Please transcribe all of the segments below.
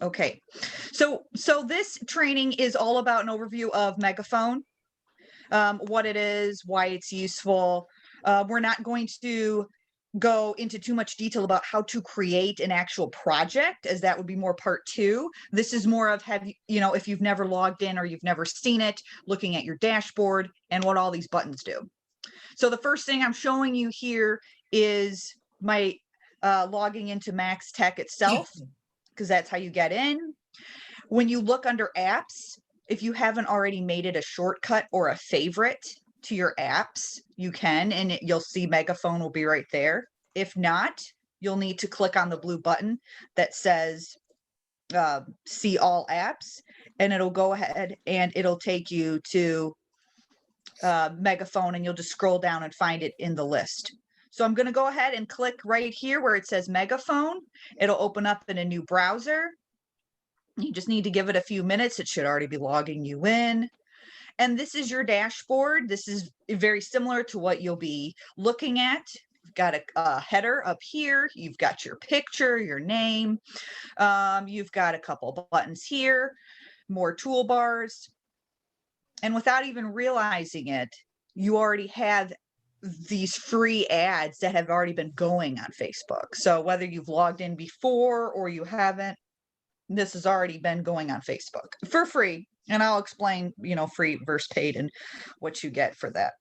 Okay. So this training is all about an overview of Megaphone, what it is, why it's useful. We're not going to go into too much detail about how to create an actual project, as that would be more part 2. This is more of if you've never logged in or you've never seen it, looking at your dashboard and what all these buttons do. So the first thing I'm showing you here is my logging into Max Tech itself, because that's how you get in. When you look under apps, if you haven't already made it a shortcut or a favorite to your apps, you can, and you'll see Megaphone will be right there. If not, you'll need to click on the blue button that says see all apps, and it'll go ahead and it'll take you to Megaphone, and you'll just scroll down and find it in the list. So I'm going to go ahead and click right here where it says Megaphone. It'll open up in a new browser. You just need to give it a few minutes. It should already be logging you in. And this is your dashboard. This is very similar to what you'll be looking at. You've got a header up here. You've got your picture, your name. You've got a couple buttons here, more toolbars. And without even realizing it, you already have these free ads that have already been going on Facebook. So whether you've logged in before or you haven't, this has already been going on Facebook for free. And I'll explain, free versus paid and what you get for that.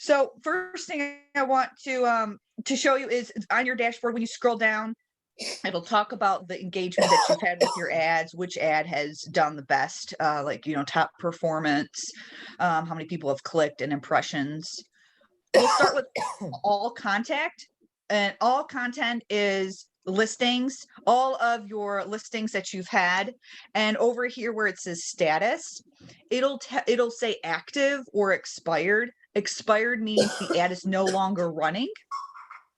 So first thing I want to show you is on your dashboard, when you scroll down, it'll talk about the engagement that you've had with your ads, which ad has done the best, top performance, how many people have clicked, and impressions. We'll start with all contact, and all content is listings, all of your listings that you've had. And over here where it says status, it'll say active or expired. Expired means the ad is no longer running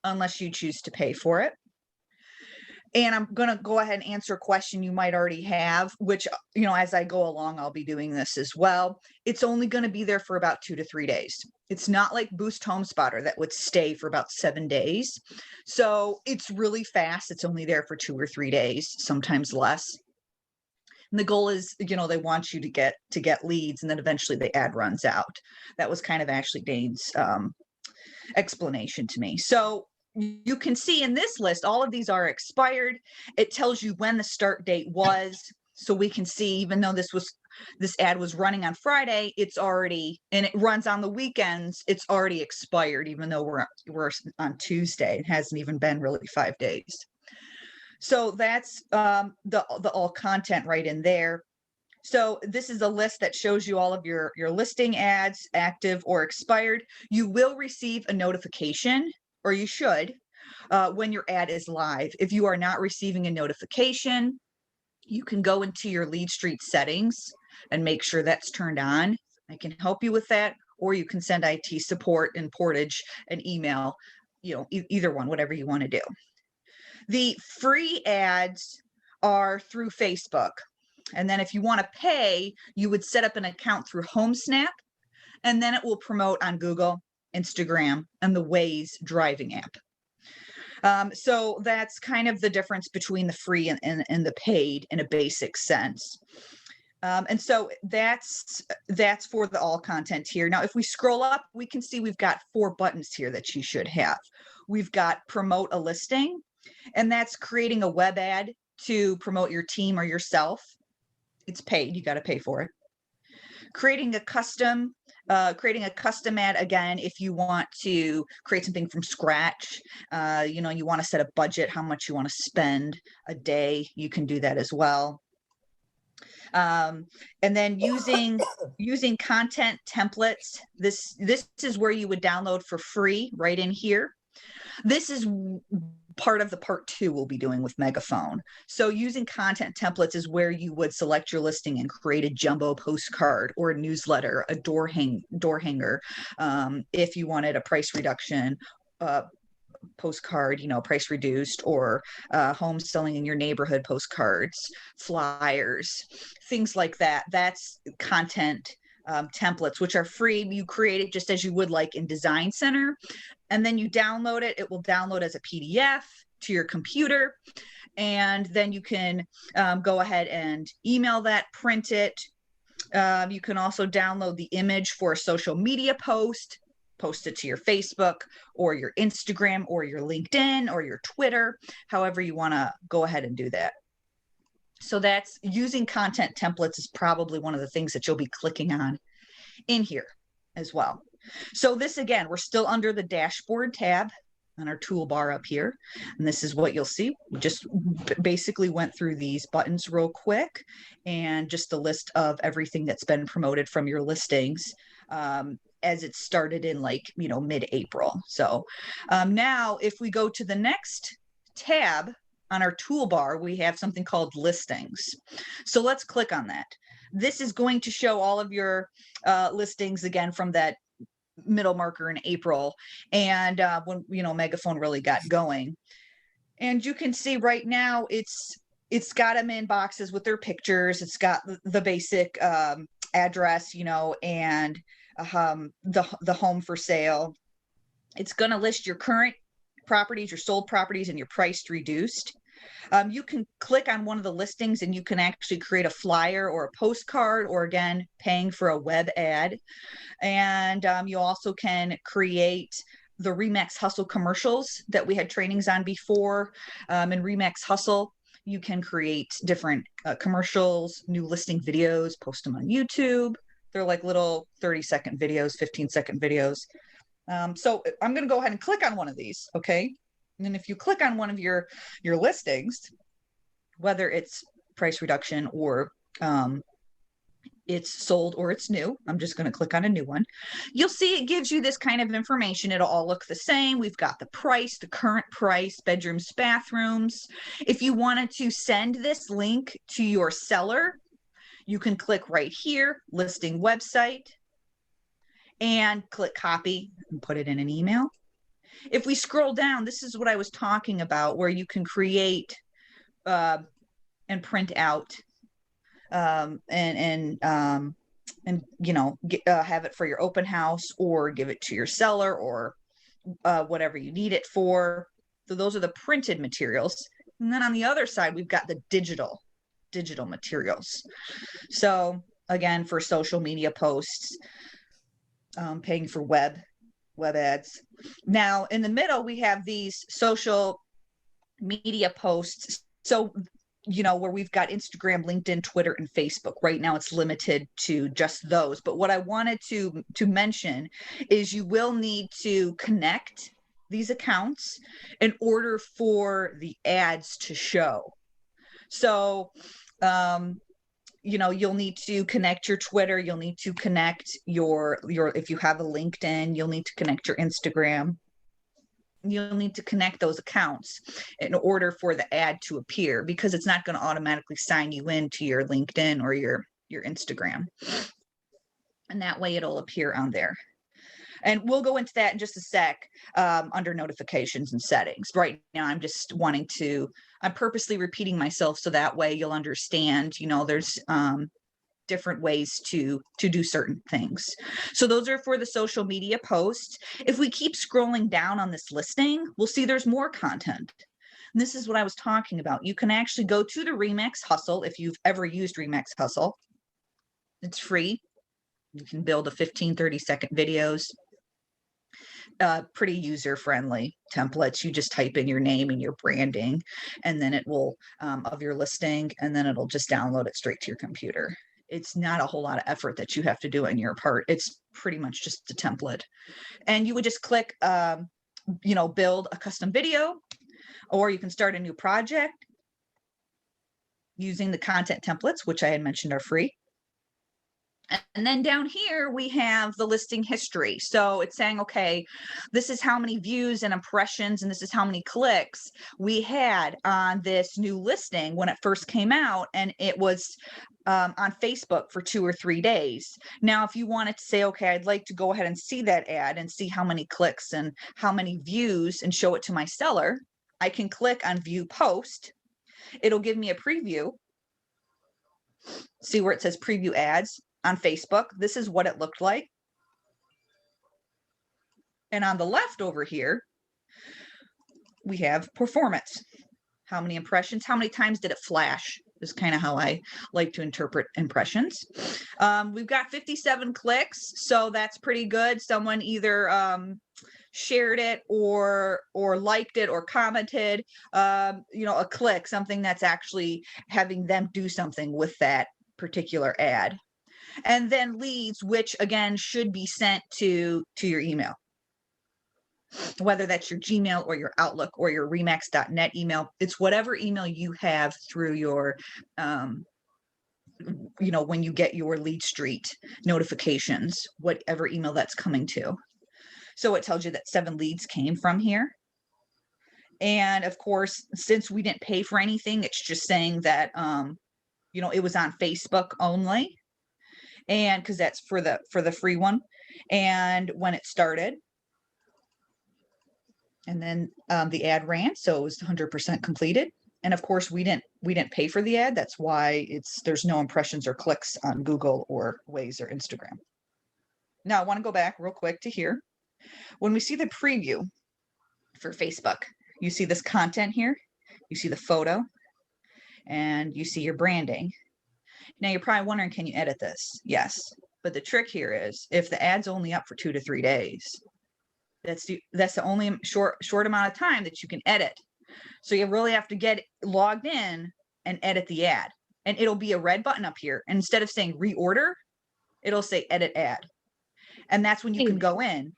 unless you choose to pay for it. And I'm going to go ahead and answer a question you might already have, which, as I go along, I'll be doing this as well. It's only going to be there for about 2 to 3 days. It's not like Boost Home Spotter that would stay for about 7 days. So it's really fast. It's only there for 2 or 3 days, sometimes less. And the goal is, they want you to get leads, and then eventually the ad runs out. That was kind of Ashley Dane's explanation to me. So you can see in this list, all of these are expired. It tells you when the start date was. So we can see, even though this ad was running on Friday, it's already, and it runs on the weekends, it's already expired, even though we're on Tuesday. It hasn't even been really 5 days. So that's the all content right in there. So this is a list that shows you all of your listing ads, active or expired. You will receive a notification, or you should, when your ad is live. If you are not receiving a notification, you can go into your lead street settings and make sure that's turned on. I can help you with that, or you can send IT support and Portage an email, either one, whatever you want to do. The free ads are through Facebook. And then if you want to pay, you would set up an account through HomeSnap, and then it will promote on Google, Instagram, and the Waze driving app. So that's kind of the difference between the free and the paid in a basic sense. And so that's for the all content here. Now, if we scroll up, we can see we've got 4 buttons here that you should have. We've got promote a listing, and that's creating a web ad to promote your team or yourself. It's paid. You got to pay for it. Creating a custom ad, again, if you want to create something from scratch, you want to set a budget, how much you want to spend a day, you can do that as well. And then using content templates, this is where you would download for free right in here. This is part of the part 2 we'll be doing with Megaphone. So using content templates is where you would select your listing and create a jumbo postcard or a newsletter, a door hanger. If you wanted a price reduction postcard, price reduced, or home selling in your neighborhood postcards, flyers, things like that. That's content templates, which are free. You create it just as you would like in Design Center, and then you download it. It will download as a PDF to your computer, and then you can go ahead and email that, print it. You can also download the image for a social media post it to your Facebook or your Instagram or your LinkedIn or your Twitter, however you want to go ahead and do that. So that's using content templates is probably one of the things that you'll be clicking on in here as well. So this, again, we're still under the dashboard tab on our toolbar up here. And this is what you'll see. We just basically went through these buttons real quick, and just a list of everything that's been promoted from your listings as it started in mid-April. So now if we go to the next tab on our toolbar, we have something called listings. So let's click on that. This is going to show all of your listings again from that middle marker in April, and when Megaphone really got going. And you can see right now it's got them in boxes with their pictures. It's got the basic address, and the home for sale. It's going to list your current properties, your sold properties, and your priced reduced. You can click on one of the listings and you can actually create a flyer or a postcard, or again, paying for a web ad. And you also can create the Remax Hustle commercials that we had trainings on before. In Remax Hustle, you can create different commercials, new listing videos, post them on YouTube. They're like little 30-second videos, 15-second videos. So I'm going to go ahead and click on one of these, okay? And then if you click on one of your listings, whether it's price reduction or it's sold or it's new, I'm just going to click on a new one. You'll see it gives you this kind of information. It'll all look the same. We've got the price, the current price, bedrooms, bathrooms. If you wanted to send this link to your seller, you can click right here, listing website, and click copy and put it in an email. If we scroll down, this is what I was talking about, where you can create and print out and have it for your open house, or give it to your seller, or whatever you need it for. So those are the printed materials. And then on the other side, we've got the digital materials. So again, for social media posts, paying for web ads. Now in the middle, we have these social media posts. So, where we've got Instagram, LinkedIn, Twitter, and Facebook. Right now it's limited to just those. But what I wanted to mention is you will need to connect these accounts in order for the ads to show. So, you'll need to connect your Twitter. You'll need to connect your, if you have a LinkedIn, you'll need to connect your Instagram. You'll need to connect those accounts in order for the ad to appear, because it's not going to automatically sign you into your LinkedIn or your Instagram. And that way it'll appear on there. And we'll go into that in just a sec under notifications and settings. Right now, I'm purposely repeating myself so that way you'll understand, there's different ways to do certain things. So those are for the social media posts. If we keep scrolling down on this listing, we'll see there's more content. And this is what I was talking about. You can actually go to the Remax Hustle if you've ever used Remax Hustle. It's free. You can build a 15, 30-second videos. Pretty user-friendly templates. You just type in your name and your branding, and then it will of your listing, and then it'll just download it straight to your computer. It's not a whole lot of effort that you have to do on your part. It's pretty much just a template. And you would just click, build a custom video, or you can start a new project using the content templates, which I had mentioned are free. And then down here, we have the listing history. So it's saying, okay, this is how many views and impressions, and this is how many clicks we had on this new listing when it first came out. And it was on Facebook for 2 or 3 days. Now, if you wanted to say, okay, I'd like to go ahead and see that ad and see how many clicks and how many views and show it to my seller, I can click on view post. It'll give me a preview. See where it says preview ads. On Facebook, this is what it looked like. And on the left over here, we have performance. How many impressions? How many times did it flash? Is kind of how I like to interpret impressions. We've got 57 clicks, so that's pretty good. Someone either shared it or liked it or commented. A click, something that's actually having them do something with that particular ad. And then leads, which again should be sent to your email, whether that's your Gmail or your Outlook or your Remax.net email. It's whatever email you have through your, when you get your lead street notifications, whatever email that's coming to. So it tells you that 7 leads came from here. And of course, since we didn't pay for anything, it's just saying that, it was on Facebook only. And because that's for the free one. And when it started, and then the ad ran, so it was 100% completed. And of course, we didn't pay for the ad. That's why there's no impressions or clicks on Google or Waze or Instagram. Now I want to go back real quick to here. When we see the preview for Facebook, you see this content here, you see the photo, and you see your branding. Now you're probably wondering, can you edit this? Yes, but the trick here is if the ad's only up for 2 to 3 days, that's the only short amount of time that you can edit. So you really have to get logged in and edit the ad. And it'll be a red button up here. And instead of saying reorder, it'll say edit ad. And that's when you can go in.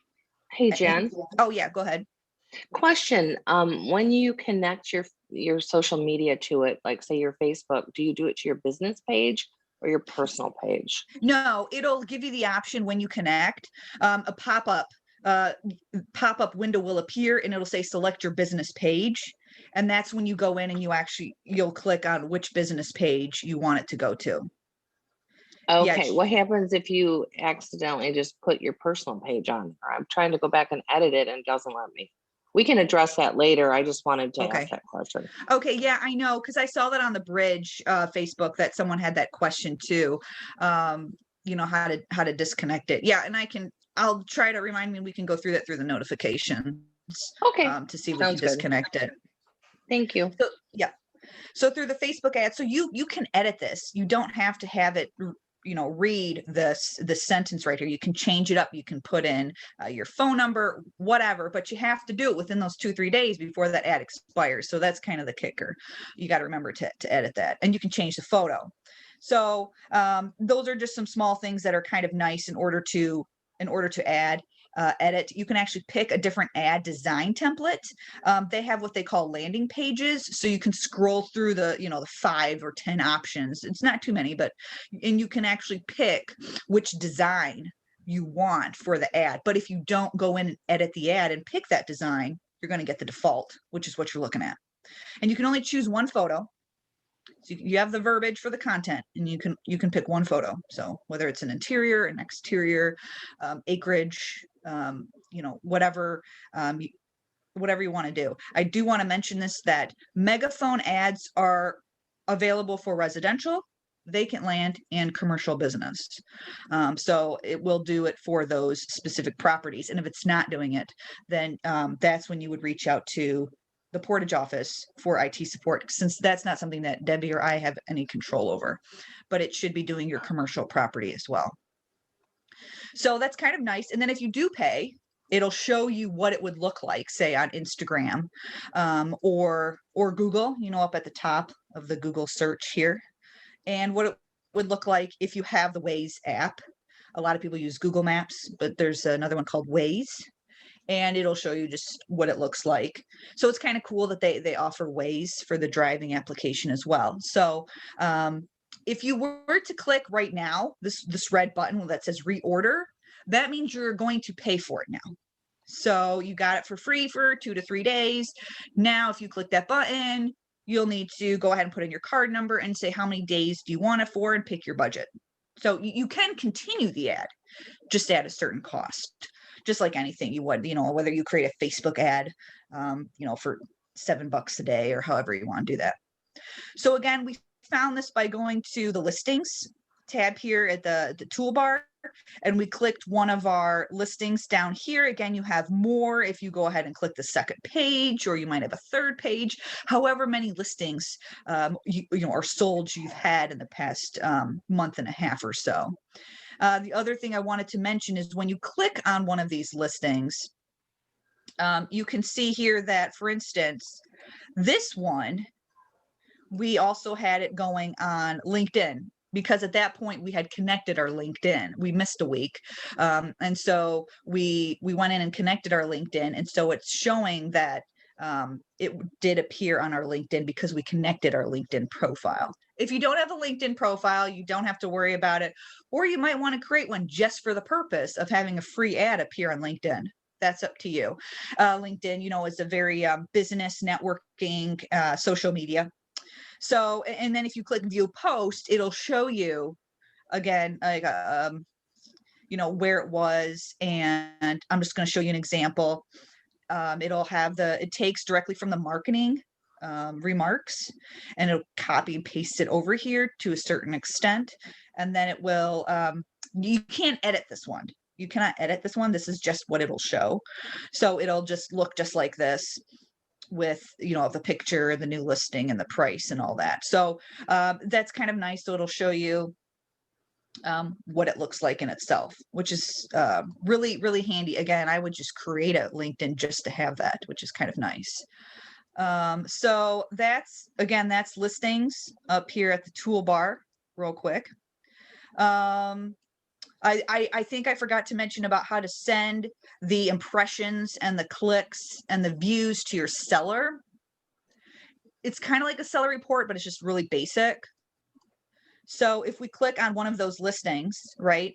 Hey, Jen. Oh yeah, go ahead. Question. When you connect your social media to it, like say your Facebook, do you do it to your business page or your personal page? No, it'll give you the option when you connect, a pop-up window will appear and it'll say select your business page. And that's when you go in and you'll click on which business page you want it to go to. Okay, what happens if you accidentally just put your personal page on there? I'm trying to go back and edit it and it doesn't let me. We can address that later. I just wanted to ask that question. Okay, yeah, I know, because I saw that on the Bridge Facebook that someone had that question too. How to disconnect it. Yeah, and I'll try to remind me. We can go through that through the notifications. Okay. To see if we can disconnect it. Thank you. So yeah. So through the Facebook ad, so you can edit this. You don't have to have it, read the sentence right here. You can change it up. You can put in your phone number, whatever, but you have to do it within those 2-3 days before that ad expires. So that's kind of the kicker. You got to remember to edit that, and you can change the photo. So those are just some small things that are kind of nice in order to add. Edit. You can actually pick a different ad design template. They have what they call landing pages, so you can scroll through the 5 or 10 options. It's not too many, and you can actually pick which design you want for the ad. But if you don't go in and edit the ad and pick that design, you're going to get the default, which is what you're looking at. And you can only choose one photo. So you have the verbiage for the content, and you can pick one photo. So whether it's an interior, an exterior, acreage, whatever you want to do. I do want to mention this, that Megaphone ads are available for residential, vacant land, and commercial business. So it will do it for those specific properties. And if it's not doing it, then that's when you would reach out to the Portage office for IT support, since that's not something that Debbie or I have any control over, but it should be doing your commercial property as well. So that's kind of nice. And then if you do pay, it'll show you what it would look like, say on Instagram or Google, up at the top of the Google search here, and what it would look like if you have the Waze app. A lot of people use Google Maps, but there's another one called Waze, and it'll show you just what it looks like. So it's kind of cool that they offer Waze for the driving application as well. So if you were to click right now, this red button that says reorder, that means you're going to pay for it now. So you got it for free for 2 to 3 days. Now, if you click that button, you'll need to go ahead and put in your card number and say how many days do you want it for and pick your budget. So you can continue the ad just at a certain cost, just like anything you would, whether you create a Facebook ad, for $7 a day or however you want to do that. So again, we found this by going to the listings tab here at the toolbar, and we clicked one of our listings down here, again, you have more if you go ahead and click the second page, or you might have a third page, however many listings you know are sold you've had in the past month and a half or so. The other thing I wanted to mention is when you click on one of these listings, you can see here that, for instance, this one, we also had it going on LinkedIn, because at that point we had connected our LinkedIn. We missed a week. And so we went in and connected our LinkedIn. And so it's showing that it did appear on our LinkedIn because we connected our LinkedIn profile. If you don't have a LinkedIn profile, you don't have to worry about it, or you might want to create one just for the purpose of having a free ad appear on LinkedIn. That's up to you. LinkedIn, you know, is a very business networking social media. So, and then if you click view post, it'll show you again, like, you know, where it was. And I'm just going to show you an example. It'll have it takes directly from the marketing remarks, and it'll copy and paste it over here to a certain extent. And then it will, you can't edit this one. You cannot edit this one. This is just what it'll show. So it'll just look just like this, with, you know, the picture, the new listing, and the price and all that. So that's kind of nice. So it'll show you what it looks like in itself, which is really, really handy. Again, I would just create a LinkedIn just to have that, which is kind of nice. So that's listings up here at the toolbar real quick. I think I forgot to mention about how to send the impressions and the clicks and the views to your seller. It's kind of like a seller report, but it's just really basic. So if we click on one of those listings, right,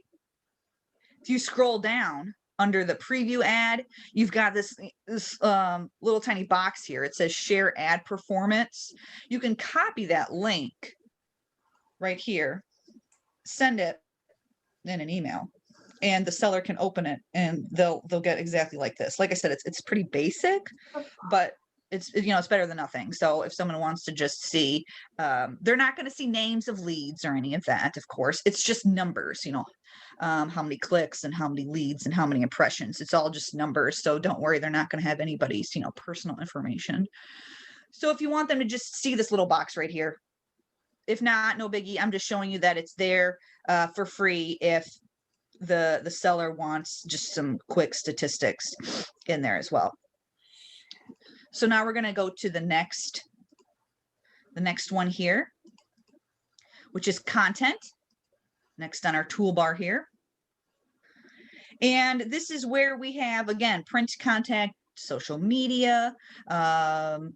if you scroll down under the preview ad, you've got this little tiny box here. It says share ad performance. You can copy that link right here, send it in an email, and the seller can open it, and they'll get exactly like this. Like I said, it's pretty basic, but it's, you know, it's better than nothing. So if someone wants to just see, they're not going to see names of leads or any of that, of course. It's just numbers, you know, how many clicks and how many leads and how many impressions. It's all just numbers. So don't worry, they're not going to have anybody's, you know, personal information. So if you want them to just see this little box right here, if not, no biggie. I'm just showing you that it's there for free if the seller wants just some quick statistics in there as well. So now we're going to go to the next one here, which is content, next on our toolbar here. And this is where we have, again, print content, social media,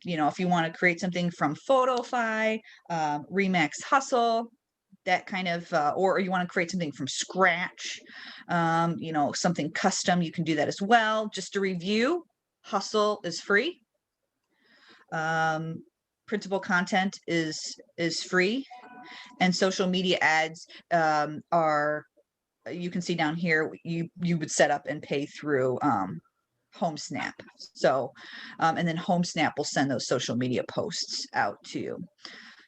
you know, if you want to create something from Photofy, Remax Hustle, that kind of, or you want to create something from scratch, you know, something custom, you can do that as well. Just to review, Hustle is free. Printable content is free, and social media ads are, you can see down here, you would set up and pay through HomeSnap. So, and then HomeSnap will send those social media posts out to you.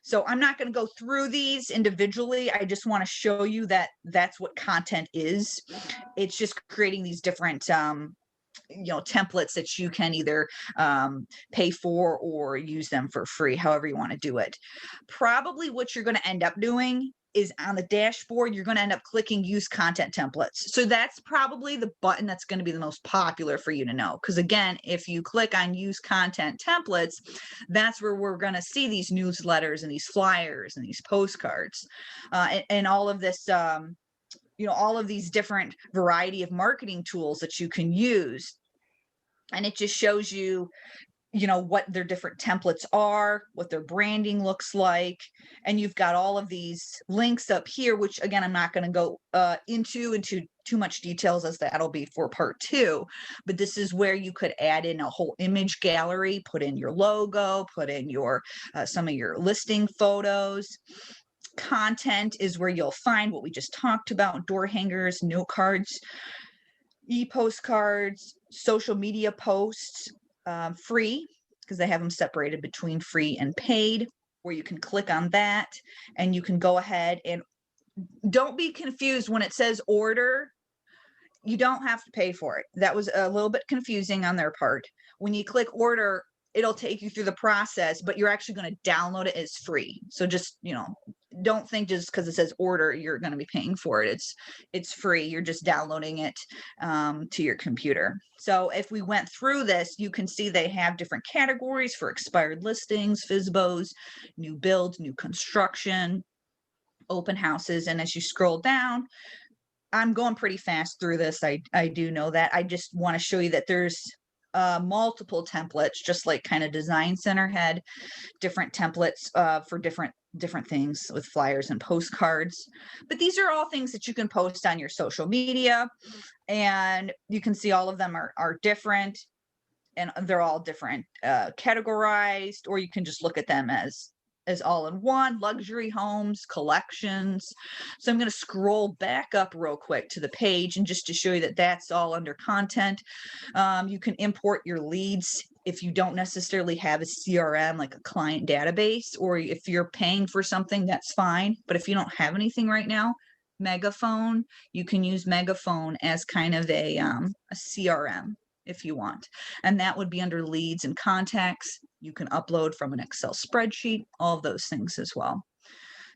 So I'm not going to go through these individually. I just want to show you that that's what content is. It's just creating these different, you know, templates that you can either pay for or use them for free, however you want to do it. Probably what you're going to end up doing is on the dashboard, you're going to end up clicking use content templates. So that's probably the button that's going to be the most popular for you to know. Because again, if you click on use content templates, that's where we're going to see these newsletters and these flyers and these postcards and all of this, you know, all of these different variety of marketing tools that you can use. And it just shows you, you know, what their different templates are, what their branding looks like. And you've got all of these links up here, which again, I'm not going to go into too much details, as that'll be for part 2. But this is where you could add in a whole image gallery, put in your logo, put in your some of your listing photos. Content is where you'll find what we just talked about: door hangers, note cards, e-postcards, social media posts, free, because they have them separated between free and paid, where you can click on that and you can go ahead and don't be confused when it says order. You don't have to pay for it. That was a little bit confusing on their part. When you click order, it'll take you through the process, but you're actually going to download it as free. So just, don't think just because it says order, you're going to be paying for it. It's free. You're just downloading it to your computer. So if we went through this, you can see they have different categories for expired listings, FSBOs, new builds, new construction, open houses. And as you scroll down, I'm going pretty fast through this. I do know that. I just want to show you that there's multiple templates, just like kind of Design Center had different templates for different things with flyers and postcards. But these are all things that you can post on your social media, and you can see all of them are different, and they're all different categorized, or you can just look at them as all in one: luxury homes, collections. So I'm going to scroll back up real quick to the page, and just to show you that that's all under content. You can import your leads if you don't necessarily have a CRM, like a client database, or if you're paying for something, that's fine. But if you don't have anything right now, Megaphone, you can use Megaphone as kind of a CRM if you want. And that would be under leads and contacts. You can upload from an Excel spreadsheet, all of those things as well.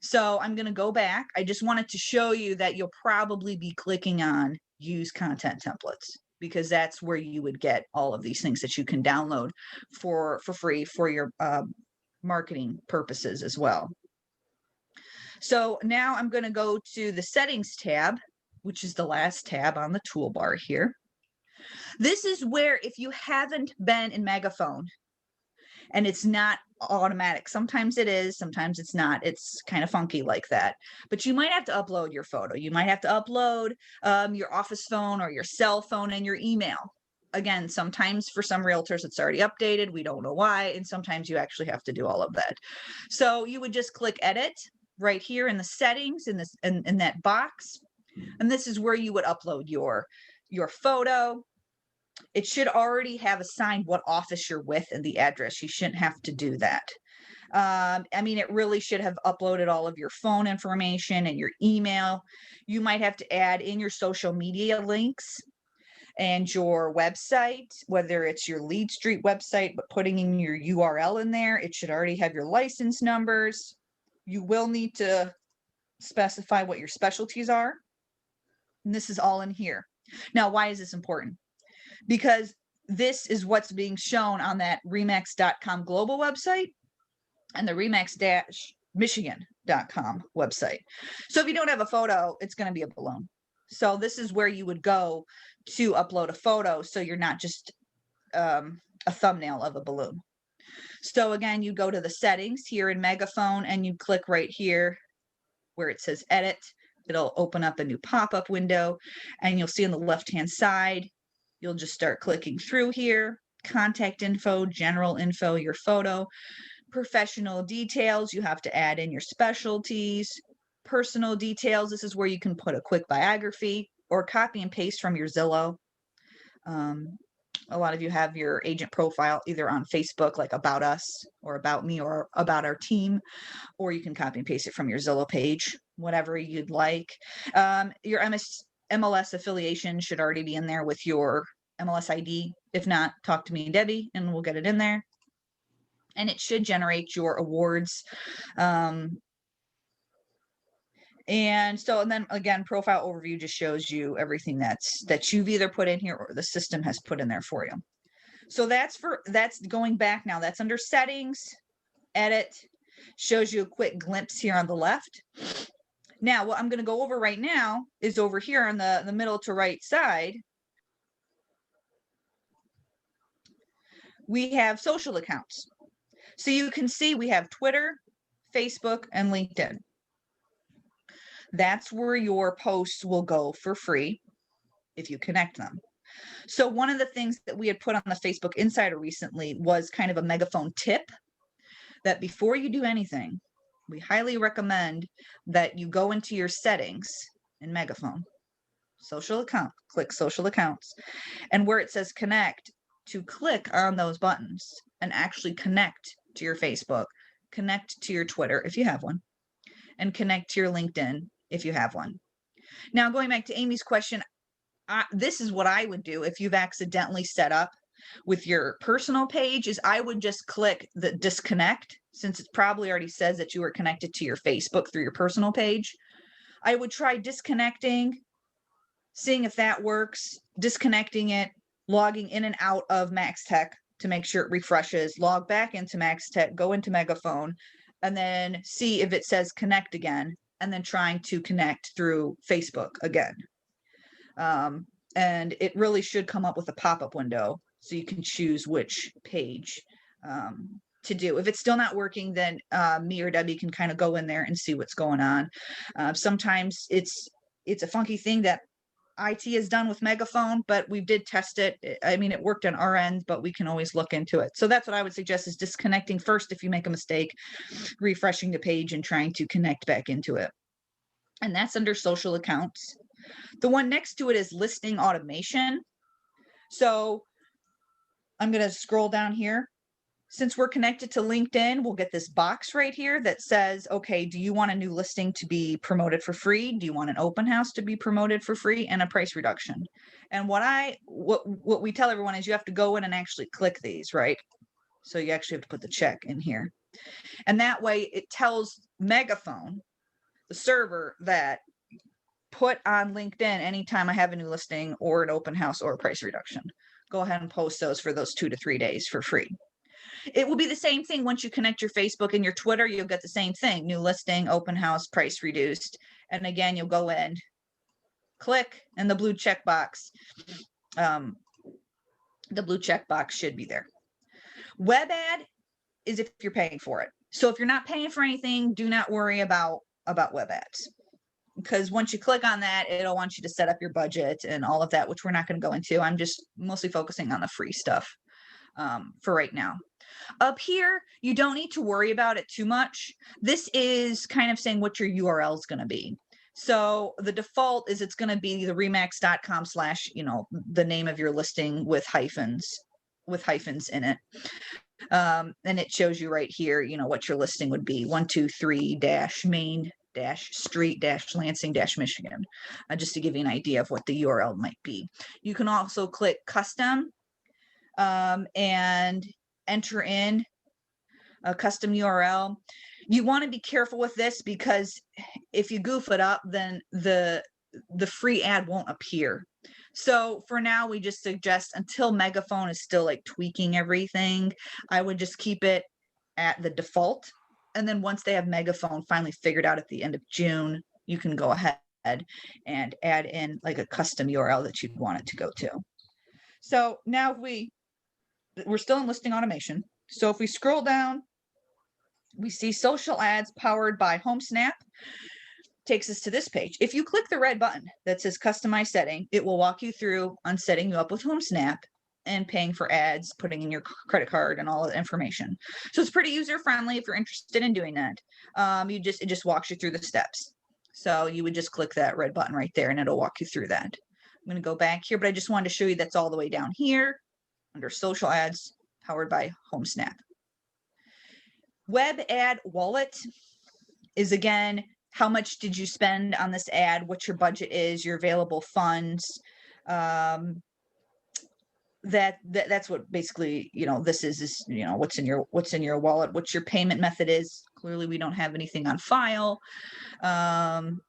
So I'm going to go back. I just wanted to show you that you'll probably be clicking on use content templates, because that's where you would get all of these things that you can download for free for your marketing purposes as well. So now I'm going to go to the settings tab, which is the last tab on the toolbar here. This is where, if you haven't been in Megaphone, and it's not automatic, sometimes it is, sometimes it's not, it's kind of funky like that, but you might have to upload your photo. You might have to upload your office phone or your cell phone and your email. Again, sometimes for some realtors it's already updated, we don't know why, and sometimes you actually have to do all of that. So you would just click edit right here in the settings, in that box, and this is where you would upload your photo. It should already have assigned what office you're with and the address. You shouldn't have to do that. I mean, it really should have uploaded all of your phone information and your email. You might have to add in your social media links and your website, whether it's your Lead Street website, but putting in your URL in there. It should already have your license numbers. You will need to specify what your specialties are. And this is all in here. Now, why is this important? Because this is what's being shown on that Remax.com global website and the Remax-Michigan.com website. So if you don't have a photo, it's going to be a balloon. So this is where you would go to upload a photo, so you're not just a thumbnail of a balloon. So again, you go to the settings here in Megaphone, and you click right here where it says edit. It'll open up a new pop-up window, and you'll see on the left-hand side, you'll just start clicking through here: contact info, general info, your photo, professional details. You have to add in your specialties, personal details. This is where you can put a quick biography or copy and paste from your Zillow. A lot of you have your agent profile either on Facebook, like About Us or About Me or About Our Team, or you can copy and paste it from your Zillow page, whatever you'd like. Your MLS affiliation should already be in there with your MLS ID. If not, talk to me and Debbie, and we'll get it in there. And it should generate your awards. And then again, profile overview just shows you everything that you've either put in here or the system has put in there for you. So that's going back now. That's under settings, edit, shows you a quick glimpse here on the left. Now, what I'm going to go over right now is over here on the middle to right side. We have social accounts. So you can see we have Twitter, Facebook, and LinkedIn. That's where your posts will go for free if you connect them. So one of the things that we had put on the Facebook Insider recently was kind of a Megaphone tip that before you do anything, we highly recommend that you go into your settings in Megaphone, social account, click social accounts, and where it says connect, to click on those buttons and actually connect to your Facebook, connect to your Twitter if you have one, and connect to your LinkedIn if you have one. Now, going back to Amy's question, this is what I would do if you've accidentally set up with your personal page, is I would just click the disconnect, since it probably already says that you were connected to your Facebook through your personal page. I would try disconnecting, seeing if that works, disconnecting it, logging in and out of Max Tech to make sure it refreshes, log back into Max Tech, go into Megaphone, and then see if it says connect again, and then trying to connect through Facebook again. And it really should come up with a pop-up window so you can choose which page to do. If it's still not working, then me or Debbie can kind of go in there and see what's going on. Sometimes it's a funky thing that IT has done with Megaphone, but we did test it. I mean, it worked on our end, but we can always look into it. So that's what I would suggest, is disconnecting first if you make a mistake, refreshing the page and trying to connect back into it. And that's under social accounts. The one next to it is listing automation. So I'm going to scroll down here. Since we're connected to LinkedIn, we'll get this box right here that says, okay, do you want a new listing to be promoted for free? Do you want an open house to be promoted for free, and a price reduction? And what we tell everyone is you have to go in and actually click these, right? So you actually have to put the check in here. And that way it tells Megaphone, the server, that put on LinkedIn anytime I have a new listing or an open house or a price reduction. Go ahead and post those for those 2 to 3 days for free. It will be the same thing once you connect your Facebook and your Twitter. You'll get the same thing: new listing, open house, price reduced. And again, you'll go in, click, and the blue checkbox. The blue checkbox should be there. Web ad is if you're paying for it. So if you're not paying for anything, do not worry about web ads, because once you click on that, it'll want you to set up your budget and all of that, which we're not going to go into. I'm just mostly focusing on the free stuff for right now. Up here, you don't need to worry about it too much. This is kind of saying what your URL is going to be. So the default is it's going to be the remax.com / the name of your listing with hyphens in it. And it shows you right here, what your listing would be: 123-Main Street Lansing Michigan, just to give you an idea of what the URL might be. You can also click custom and enter in a custom URL. You want to be careful with this, because if you goof it up, then the free ad won't appear. So for now, we just suggest, until Megaphone is still like tweaking everything, I would just keep it at the default. And then once they have Megaphone finally figured out at the end of June, you can go ahead and add in like a custom URL that you'd want it to go to. So now we're still in listing automation. So if we scroll down, we see social ads powered by HomeSnap. Takes us to this page. If you click the red button that says customize setting, it will walk you through on setting you up with HomeSnap and paying for ads, putting in your credit card and all of the information. So it's pretty user friendly if you're interested in doing that. It just walks you through the steps. So you would just click that red button right there and it'll walk you through that. I'm going to go back here, but I just wanted to show you that's all the way down here under social ads powered by HomeSnap. Web ad wallet is, again, how much did you spend on this ad, what your budget is, your available funds. That's what basically, this is what's in your wallet, what your payment method is. Clearly we don't have anything on file. And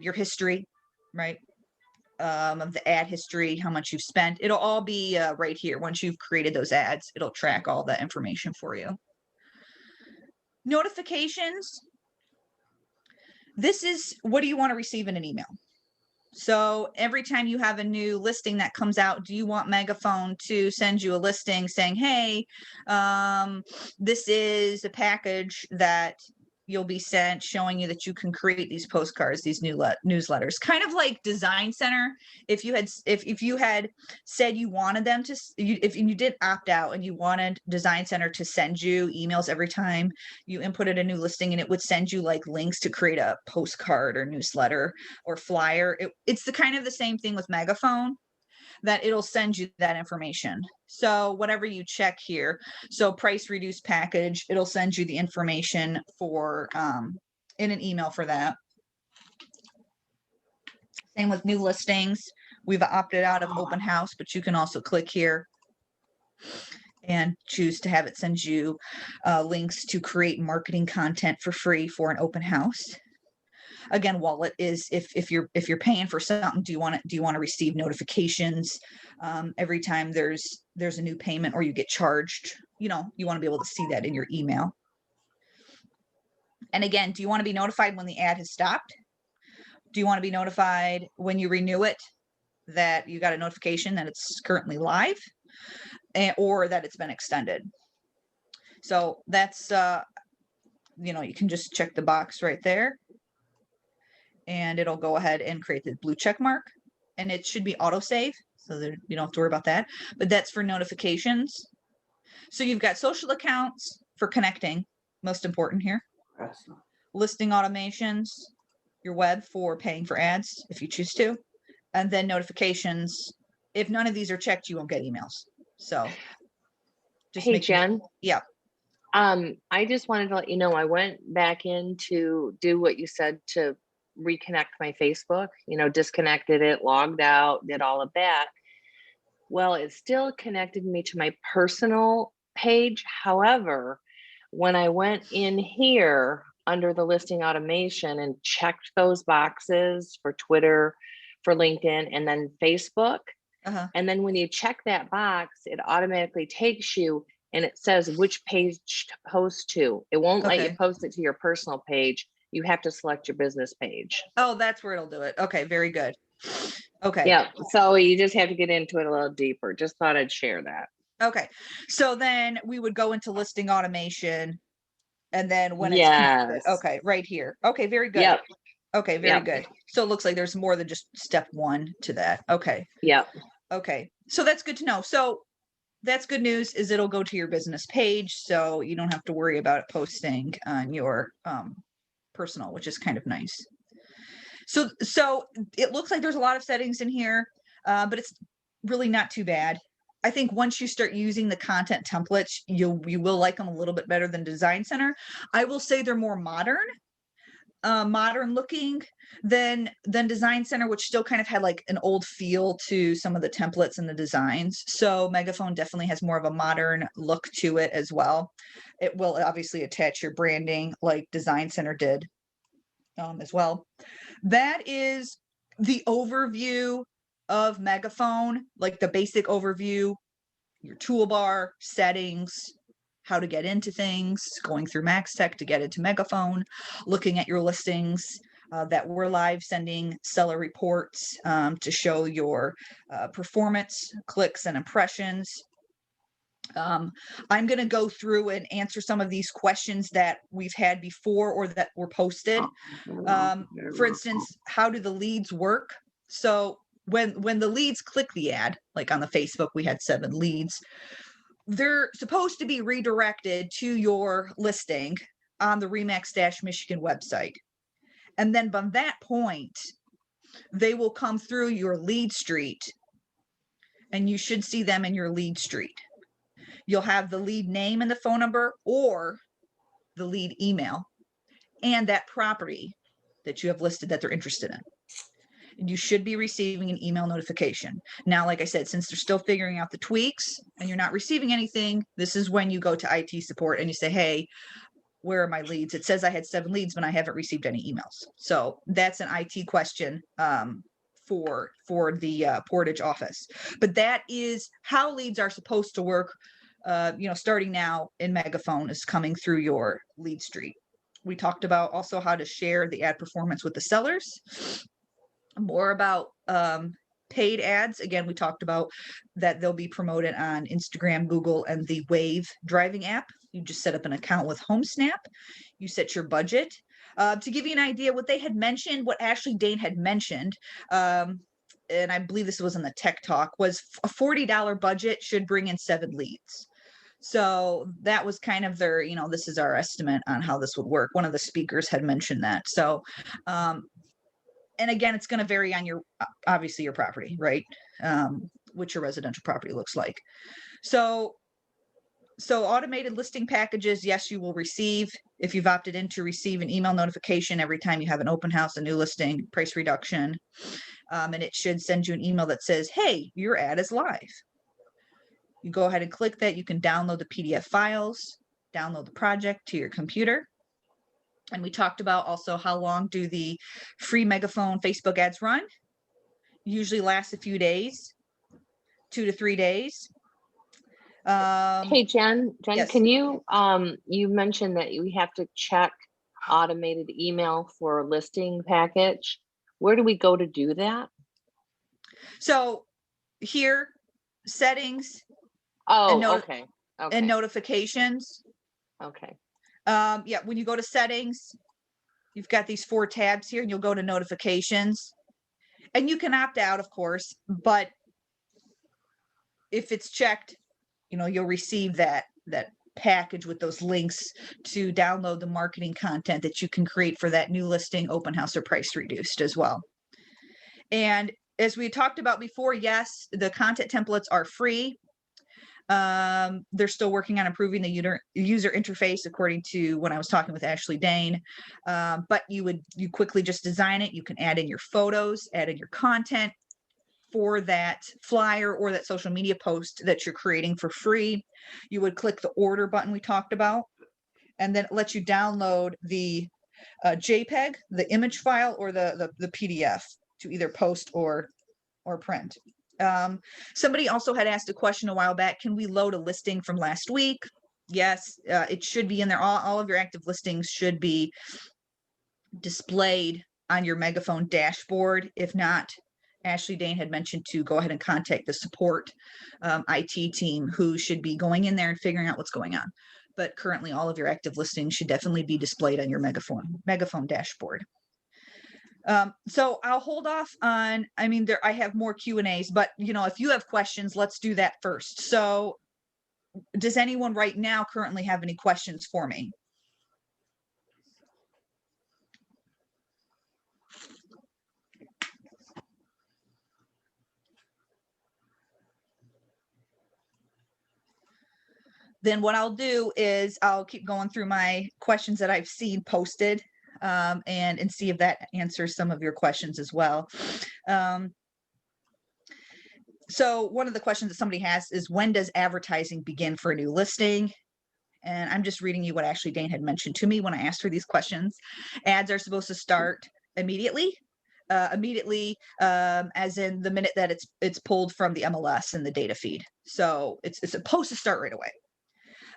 your history, right? Of the ad history, how much you've spent. It'll all be right here. Once you've created those ads, it'll track all that information for you. Notifications. This is, what do you want to receive in an email? So every time you have a new listing that comes out, do you want Megaphone to send you a listing saying, hey, this is a package that you'll be sent showing you that you can create these postcards, these newsletters, kind of like Design Center. If you had said you wanted them to, if you did opt out and you wanted Design Center to send you emails every time you inputted a new listing, and it would send you like links to create a postcard or newsletter or flyer. It's the kind of the same thing with Megaphone, that it'll send you that information. So whatever you check here, so price reduced package, it'll send you the information for in an email for that. Same with new listings. We've opted out of open house, but you can also click here and choose to have it send you links to create marketing content for free for an open house. Again, wallet is if you're paying for something, do you want to receive notifications every time there's a new payment or you get charged? You want to be able to see that in your email. And again, do you want to be notified when the ad has stopped? Do you want to be notified when you renew it that you got a notification that it's currently live, or that it's been extended? So that's you can just check the box right there, and it'll go ahead and create the blue check mark, and it should be autosave, so that you don't have to worry about that. But that's for notifications. So you've got social accounts for connecting, most important here. Listing automations, your web for paying for ads if you choose to, and then notifications. If none of these are checked, you won't get emails. So just hey, Jen. Yeah. I just wanted to let you know, I went back in to do what you said to reconnect my Facebook, disconnected it, logged out, did all of that. Well, it still connected me to my personal page. However, when I went in here under the listing automation and checked those boxes for Twitter, for LinkedIn, and then Facebook, and then when you check that box, it automatically takes you and it says which page to post to. It won't let you post it to your personal page. You have to select your business page. Oh, that's where it'll do it. Okay, very good. Okay. Yeah, so you just have to get into it a little deeper. Just thought I'd share that. Okay, so then we would go into listing automation, and then when it's okay, right here. Okay, very good. Yep. Okay, very good. So it looks like there's more than just step one to that. Okay. Yep. Okay, so that's good to know. So that's good news, is it'll go to your business page, so you don't have to worry about it posting on your personal, which is kind of nice. So it looks like there's a lot of settings in here, but it's really not too bad. I think once you start using the content templates, you will like them a little bit better than Design Center. I will say they're more modern looking than Design Center, which still kind of had like an old feel to some of the templates and the designs. So Megaphone definitely has more of a modern look to it as well. It will obviously attach your branding like Design Center did as well. That is the overview of Megaphone, like the basic overview, your toolbar, settings, how to get into things, going through MaxTech to get into Megaphone, looking at your listings that we're live, sending seller reports to show your performance, clicks, and impressions. I'm going to go through and answer some of these questions that we've had before or that were posted. For instance, how do the leads work? So when the leads click the ad, like on the Facebook, we had 7 leads. They're supposed to be redirected to your listing on the Remax-Michigan website. And then from that point, they will come through your lead street, and you should see them in your lead street. You'll have the lead name and the phone number, or the lead email, and that property that you have listed that they're interested in. And you should be receiving an email notification. Now, like I said, since they're still figuring out the tweaks and you're not receiving anything, this is when you go to IT support and you say, hey, where are my leads? It says I had 7 leads, but I haven't received any emails. So that's an IT question for the Portage office. But that is how leads are supposed to work. Starting now in Megaphone is coming through your lead street. We talked about also how to share the ad performance with the sellers. More about paid ads. Again, we talked about that they'll be promoted on Instagram, Google, and the Wave driving app. You just set up an account with HomeSnap. You set your budget. To give you an idea, what they had mentioned, what Ashley Dane had mentioned, and I believe this was in the Tech Talk, was a $40 budget should bring in 7 leads. So that was kind of their, this is our estimate on how this would work. One of the speakers had mentioned that. So, and again, it's going to vary on obviously your property, right? What your residential property looks like. So automated listing packages, yes, you will receive, if you've opted in, to receive an email notification every time you have an open house, a new listing, price reduction. and it should send you an email that says, hey, your ad is live. You go ahead and click that. You can download the PDF files, download the project to your computer. And we talked about also how long do the free Megaphone Facebook ads run. Usually lasts a few days, 2 to 3 days. Hey, Jen, Yes. can you, you mentioned that we have to check automated email for a listing package. Where do we go to do that? So here, settings Oh, okay. and notifications. Okay. Yeah, when you go to settings, you've got these 4 tabs here, and you'll go to notifications. And you can opt out, of course, but if it's checked, you'll receive that package with those links to download the marketing content that you can create for that new listing, open house, or price reduced as well. And as we talked about before, yes, the content templates are free. They're still working on improving the user interface, according to when I was talking with Ashley Dane. But you quickly just design it. You can add in your photos, add in your content for that flyer or that social media post that you're creating for free. You would click the order button we talked about, and then it lets you download the JPEG, the image file, or the PDF to either post or print. Somebody also had asked a question a while back, can we load a listing from last week? Yes, it should be in there. All of your active listings should be displayed on your Megaphone dashboard. If not, Ashley Dane had mentioned to go ahead and contact the support IT team, who should be going in there and figuring out what's going on. But currently, all of your active listings should definitely be displayed on your Megaphone dashboard. So I'll hold off on, I have more Q&As, but if you have questions, let's do that first. So does anyone right now currently have any questions for me? Then what I'll do is I'll keep going through my questions that I've seen posted, and see if that answers some of your questions as well. So one of the questions that somebody has is, when does advertising begin for a new listing? And I'm just reading you what Ashley Dane had mentioned to me when I asked her these questions. Ads are supposed to start immediately. As in the minute that it's pulled from the MLS and the data feed. So it's supposed to start right away.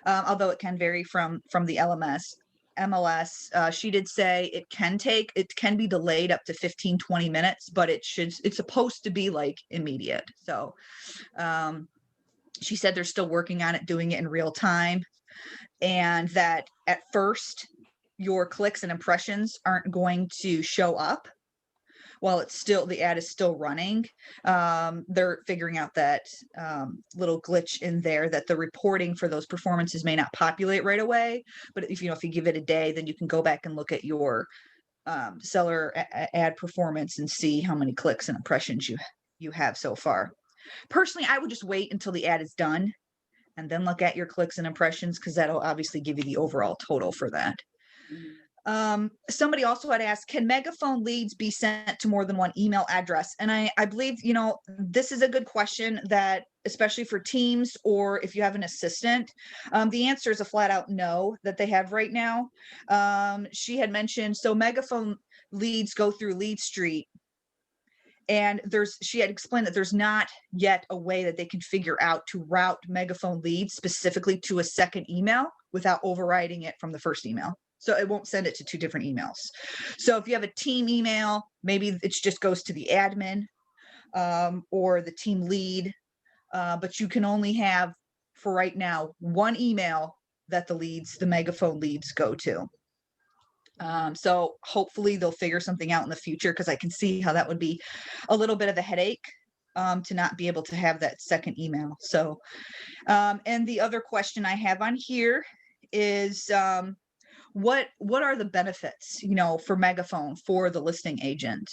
Although it can vary from the MLS. She did say it can be delayed up to 15-20 minutes, but it's supposed to be like immediate. So she said they're still working on it, doing it in real time, and that at first your clicks and impressions aren't going to show up while the ad is still running. They're figuring out that little glitch in there, that the reporting for those performances may not populate right away. But if you give it a day, then you can go back and look at your seller ad performance and see how many clicks and impressions you have so far. Personally, I would just wait until the ad is done and then look at your clicks and impressions, because that'll obviously give you the overall total for that. Somebody also had asked, can Megaphone leads be sent to more than one email address? And I believe, this is a good question, that especially for teams, or if you have an assistant, the answer is a flat out no, that they have right now. She had mentioned, so Megaphone leads go through Lead Street, and she had explained that there's not yet a way that they can figure out to route Megaphone leads specifically to a second email without overriding it from the first email. So it won't send it to 2 different emails. So if you have a team email, maybe it just goes to the admin or the team lead, but you can only have, for right now, 1 email that the Megaphone leads go to. So hopefully they'll figure something out in the future, because I can see how that would be a little bit of a headache to not be able to have that second email. So, and the other question I have on here is, what are the benefits, for Megaphone for the listing agent?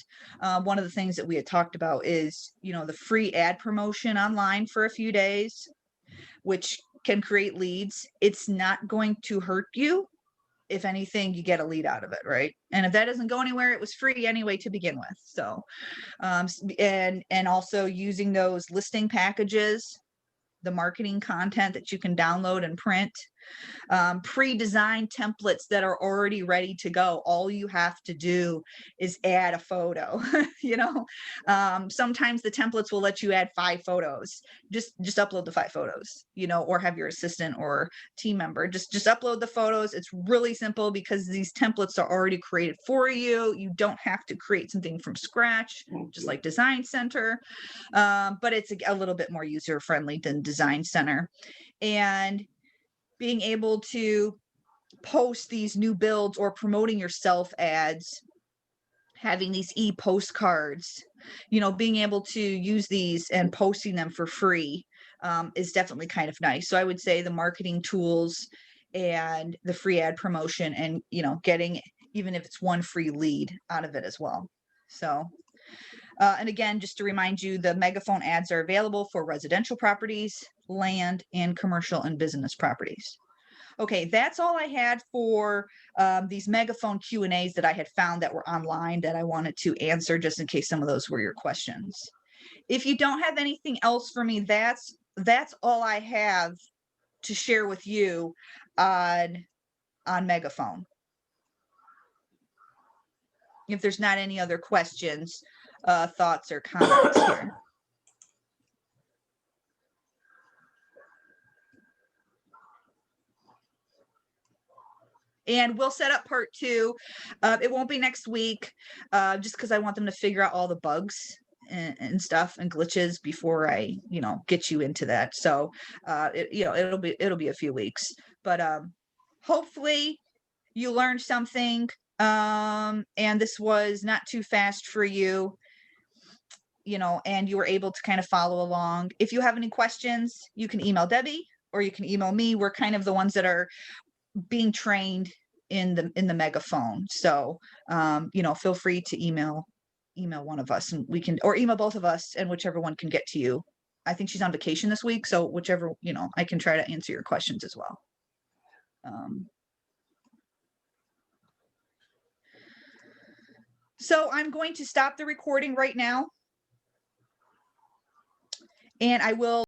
One of the things that we had talked about is, the free ad promotion online for a few days, which can create leads. It's not going to hurt you if anything, you get a lead out of it, right? And if that doesn't go anywhere, it was free anyway to begin with. So, and also using those listing packages, the marketing content that you can download and print, pre-designed templates that are already ready to go. All you have to do is add a photo. Sometimes the templates will let you add 5 photos. Just upload the 5 photos, or have your assistant or team member just upload the photos. It's really simple because these templates are already created for you. You don't have to create something from scratch, just like Design Center, but it's a little bit more user friendly than Design Center. And being able to post these new builds or promoting yourself ads, having these e-postcards, being able to use these and posting them for free is definitely kind of nice. So I would say the marketing tools and the free ad promotion and, getting, even if it's one free lead out of it as well. So, and again, just to remind you, the Megaphone ads are available for residential properties, land, and commercial and business properties. Okay, that's all I had for these Megaphone Q&As that I had found that were online that I wanted to answer, just in case some of those were your questions. If you don't have anything else for me, that's all I have to share with you on Megaphone. If there's not any other questions, thoughts, or comments here. And we'll set up part 2. It won't be next week, just because I want them to figure out all the bugs and stuff and glitches before I, get you into that. So, it'll be a few weeks, but hopefully you learned something, and this was not too fast for you, and you were able to kind of follow along. If you have any questions, you can email Debbie or you can email me. We're kind of the ones that are being trained in the Megaphone. So, feel free to email one of us and we can, or email both of us and whichever one can get to you. I think she's on vacation this week. So whichever, I can try to answer your questions as well. So I'm going to stop the recording right now and I will